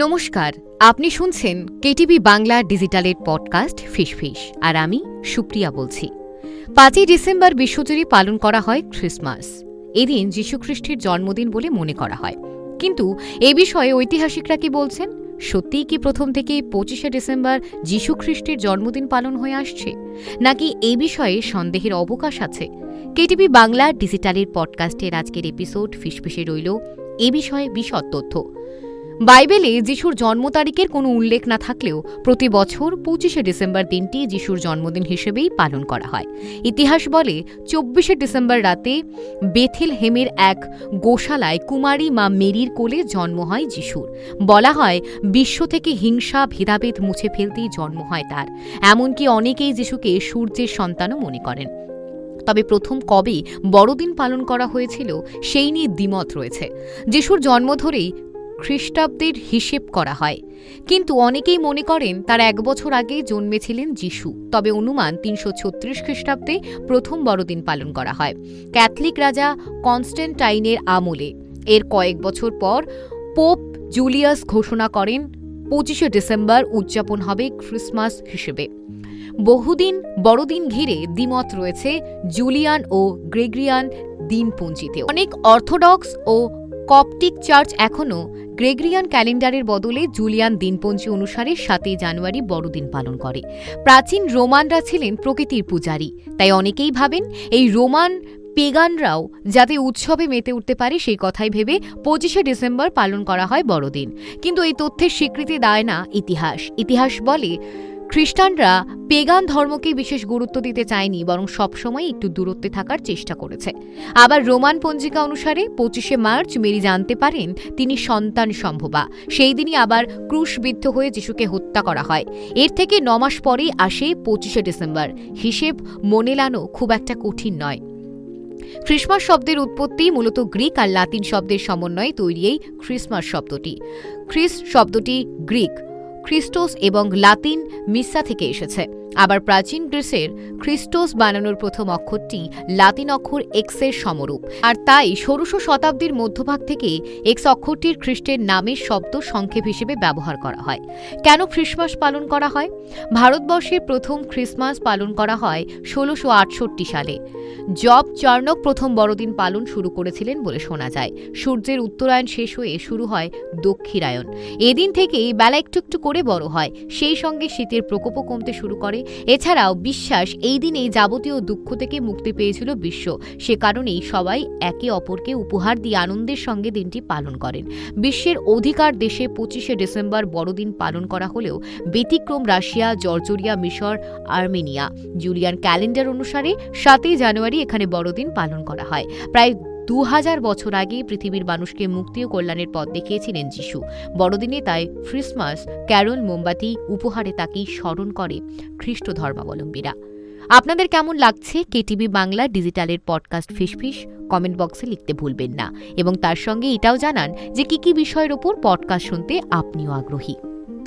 নমস্কার, আপনি শুনছেন কেটিভি বাংলা ডিজিটালের পডকাস্ট ফিসফিস, আর আমি সুপ্রিয়া বলছি। 5ই ডিসেম্বর বিশ্বজুড়ে পালন করা হয় ক্রিসমাস। এদিন যীশুখ্রিস্টের জন্মদিন বলে মনে করা হয়। কিন্তু এ বিষয়ে ঐতিহাসিকরা কি বলছেন? সত্যিই কি প্রথম থেকেই 25শে ডিসেম্বর যীশুখ্রিস্টের জন্মদিন পালন হয়ে আসছে, নাকি এই বিষয়ে সন্দেহের অবকাশ আছে? কেটিভি বাংলা ডিজিটালের পডকাস্টের আজকের এপিসোড ফিসফিসে রইল এ বিষয়ে বিশদ তথ্য। বাইবেলে যিশুর জন্ম তারিখের কোনো উল্লেখ না থাকলেও প্রতি বছর 25শে ডিসেম্বর দিনটি যিশুর জন্মদিন হিসেবেই পালন করা হয়। ইতিহাস বলে 24শে ডিসেম্বর রাতে বেথেলহেমের এক গোশালায় কুমারী মা মেরির কোলে জন্ম হয় যিশুর। বলা হয় বিশ্ব থেকে হিংসা ভেদাভেদ মুছে ফেলতেই জন্ম হয় তার। এমনকি অনেকেই যিশুকে সূর্যের সন্তানও মনে করেন। তবে প্রথম কবে বড়দিন পালন করা হয়েছিল সেই নিয়ে দ্বিমত রয়েছে। যিশুর জন্ম ধরেই খ্রিস্টাব্দের হিসেব করা হয়, কিন্তু অনেকেই মনে করেন তার 1 বছর আগে জন্মেছিলেন যিশু। তবে অনুমান 336 খ্রিস্টাব্দে প্রথম বড়দিন পালন করা হয় ক্যাথলিক রাজা কনস্ট্যান্টাইনের আমলে। এর কয়েক বছর পর পোপ জুলিয়াস ঘোষণা করেন 25শে ডিসেম্বর উদযাপন হবে ক্রিসমাস হিসেবে। বহুদিন বড়দিন ঘিরে দ্বিমত রয়েছে জুলিয়ান ও গ্রেগরিয়ান দিনপঞ্জিতে। অনেক অর্থোডক্স ও কপটিক চার্চ এখনও গ্রেগরিয়ান ক্যালেন্ডারের বদলে জুলিয়ান দিনপঞ্জি অনুসারে 7ই জানুয়ারি বড়দিন পালন করে। প্রাচীন রোমানরা ছিলেন প্রকৃতির পূজারী, তাই অনেকেই ভাবেন এই রোমান পেগানরাও যাতে উৎসবে মেতে উঠতে পারে সেই কথাই ভেবে 25শে ডিসেম্বর পালন করা হয় বড়দিন। কিন্তু এই তথ্যের স্বীকৃতি দেয় না ইতিহাস। ইতিহাস বলে খ্রিস্টানরা পেগান ধর্মকে বিশেষ গুরুত্ব দিতে চায়নি, বরং সবসময় একটু দূরত্বে থাকার চেষ্টা করেছে। আবার রোমান পঞ্জিকা অনুসারে 25শে মার্চ মেরি জানতে পারেন তিনি সন্তান সম্ভবা। সেই দিনই আবার ক্রুশবিদ্ধ হয়ে যিশুকে হত্যা করা হয়। এর থেকে 9 মাস পরেই আসে 25শে ডিসেম্বর। হিসেব মনে লানো খুব একটা কঠিন নয়। খ্রিসমাস শব্দের উৎপত্তি মূলত গ্রিক আর লাতিন শব্দের সমন্বয়ে তৈরি এই ক্রিসমাস শব্দটি। খ্রিস শব্দটি গ্রিক খ্রিস্টোস এবং লাতিন মিসা থেকে এসেছে। আবার প্রাচীন গ্রিসের খ্রিস্টোস বানানোর প্রথম অক্ষরটি লাতিন অক্ষর এক্সের সমরূপ, আর তাই 16শো শতাব্দীর মধ্যভাগ থেকে এক্স অক্ষরটির খ্রিস্টের নামের শব্দ সংক্ষেপ হিসেবে ব্যবহার করা হয়। কেন খ্রিসমাস পালন করা হয়? ভারতবর্ষের প্রথম খ্রিসমাস পালন করা হয় 1668 সালে। জব চার্নক প্রথম বড়দিন পালন শুরু করেছিলেন বলে শোনা যায়। সূর্যের উত্তরায়ণ শেষ হয়ে শুরু হয় দক্ষিণায়ন। এদিন থেকেই বেলা একটু একটু করে বড় হয়, সেই সঙ্গে শীতের প্রকোপও কমতে শুরু করে। এছাড়াও বিশ্বাস এই দিনেই যাবতীয় দুঃখ থেকে মুক্তি পেয়েছিল বিশ্ব। সে কারণেই সবাই একে অপরকে উপহার দিয়ে আনন্দের সঙ্গে দিনটি পালন করেন। বিশ্বের অধিকার দেশে 25শে ডিসেম্বর বড়দিন পালন করা হলেও ব্যতিক্রম রাশিয়া, জর্জরিয়া, মিশর, আর্মেনিয়া। জুলিয়ান ক্যালেন্ডার অনুসারে 7ই জানুয়ারি এখানে বড়দিন পালন করা হয়। প্রায় 2000 বছর আগে পৃথিবীর মানুষকে মুক্তি ও কল্যাণের পথ দেখিয়েছিলেন যিশু। বড়দিনে তাই ক্রিসমাস ক্যারল, মোমবাতি উপহারে তাকেই স্মরণ করে খ্রিস্ট ধর্মাবলম্বীরা। আপনাদের কেমন লাগছে কেটিভি বাংলা ডিজিটালের পডকাস্ট ফিসফিস? কমেন্ট বক্সে লিখতে ভুলবেন না, এবং তার সঙ্গে এটাও জানান যে কি কি বিষয়ের ওপর পডকাস্ট শুনতে আপনিও আগ্রহী।